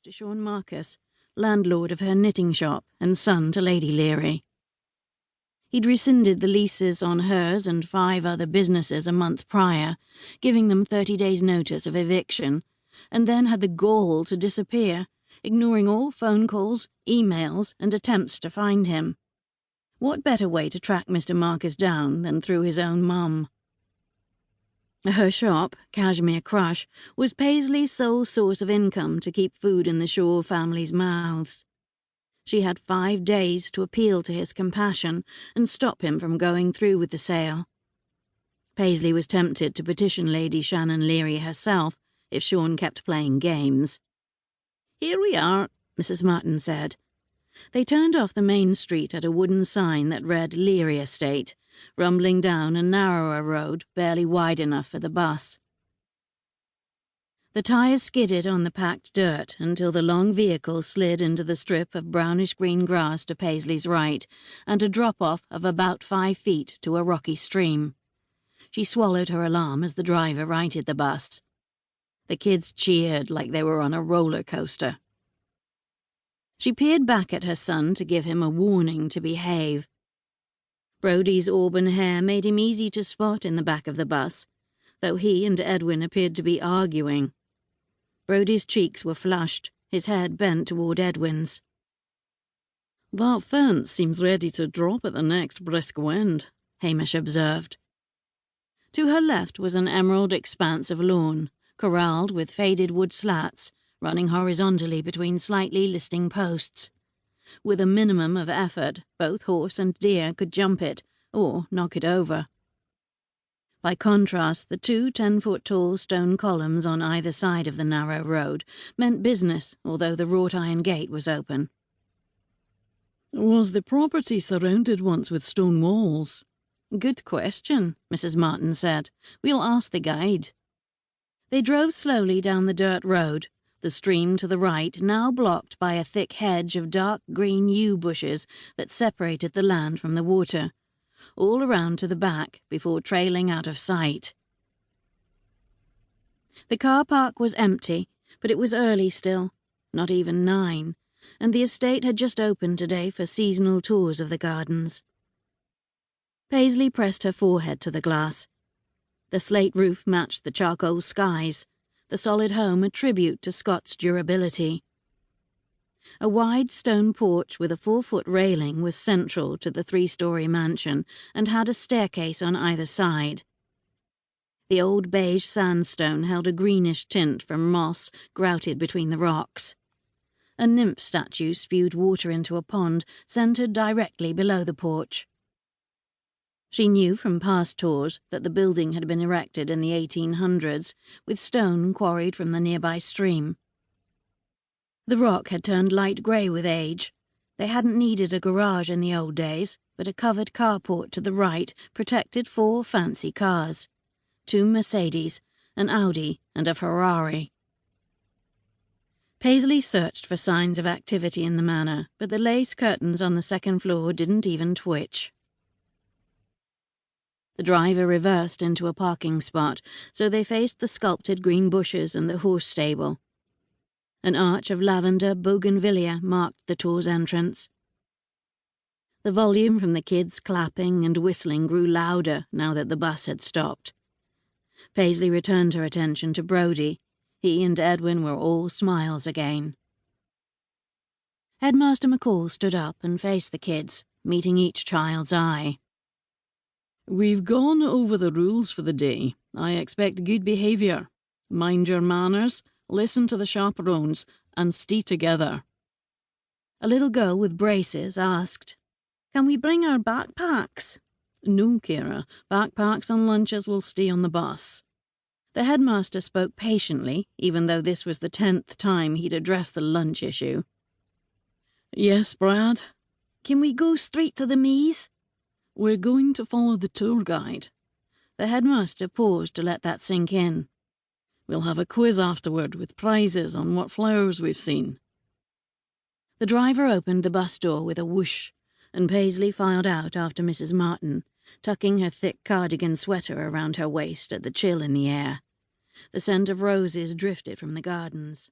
to Shawn Marcus, landlord of her knitting shop and son to Lady Leery. He'd rescinded the leases on hers and 5 other businesses a month prior, giving them 30 days' notice of eviction, and then had the gall to disappear, ignoring all phone calls, emails, and attempts to find him. What better way to track Mr. Marcus down than through his own mum? Her shop, Cashmere Crush, was Paislee's sole source of income to keep food in the Shaw family's mouths. She had 5 days to appeal to his compassion and stop him from going through with the sale. Paislee was tempted to petition Lady Shannon Leery herself if Shawn kept playing games. "Here we are," Mrs. Martin said. They turned off the main street at a wooden sign that read Leery Estate, rumbling down a narrower road barely wide enough for the bus. The tyres skidded on the packed dirt until the long vehicle slid into the strip of brownish-green grass to Paislee's right and a drop-off of about 5 feet to a rocky stream. She swallowed her alarm as the driver righted the bus. The kids cheered like they were on a roller coaster. She peered back at her son to give him a warning to behave. Brody's auburn hair made him easy to spot in the back of the bus, though he and Edwin appeared to be arguing. Brody's cheeks were flushed, his head bent toward Edwin's. "That fence seems ready to drop at the next brisk wind," Hamish observed. To her left was an emerald expanse of lawn, corralled with faded wood slats, running horizontally between slightly listing posts. With a minimum of effort, both horse and deer could jump it, or knock it over. By contrast, the 2 10-foot-tall stone columns on either side of the narrow road meant business, although the wrought-iron gate was open. "Was the property surrounded once with stone walls?" "Good question," Mrs. Martin said. "We'll ask the guide." They drove slowly down the dirt road, the stream to the right now blocked by a thick hedge of dark green yew bushes that separated the land from the water, all around to the back before trailing out of sight. The car park was empty, but it was early still, not even 9, and the estate had just opened today for seasonal tours of the gardens. Paislee pressed her forehead to the glass. The slate roof matched the charcoal skies, the solid home a tribute to Scott's durability. A wide stone porch with a 4-foot railing was central to the 3-story mansion and had a staircase on either side. The old beige sandstone held a greenish tint from moss grouted between the rocks. A nymph statue spewed water into a pond centered directly below the porch. She knew from past tours that the building had been erected in the 1800s, with stone quarried from the nearby stream. The rock had turned light grey with age. They hadn't needed a garage in the old days, but a covered carport to the right protected 4 fancy cars. 2 Mercedes, an Audi, and a Ferrari. Paislee searched for signs of activity in the manor, but the lace curtains on the 2nd floor didn't even twitch. The driver reversed into a parking spot, so they faced the sculpted green bushes and the horse stable. An arch of lavender bougainvillea marked the tour's entrance. The volume from the kids' clapping and whistling grew louder now that the bus had stopped. Paislee returned her attention to Brody. He and Edwin were all smiles again. Headmaster McCall stood up and faced the kids, meeting each child's eye. "We've gone over the rules for the day. I expect good behaviour. Mind your manners, listen to the chaperones, and stay together." A little girl with braces asked, "Can we bring our backpacks?" "No, Kira. Backpacks and lunches will stay on the bus." The headmaster spoke patiently, even though this was the 10th time he'd addressed the lunch issue. "Yes, Brad?" "Can we go straight to the maze?" "We're going to follow the tour guide." The headmaster paused to let that sink in. "We'll have a quiz afterward with prizes on what flowers we've seen." The driver opened the bus door with a whoosh, and Paislee filed out after Mrs. Martin, tucking her thick cardigan sweater around her waist at the chill in the air. The scent of roses drifted from the gardens.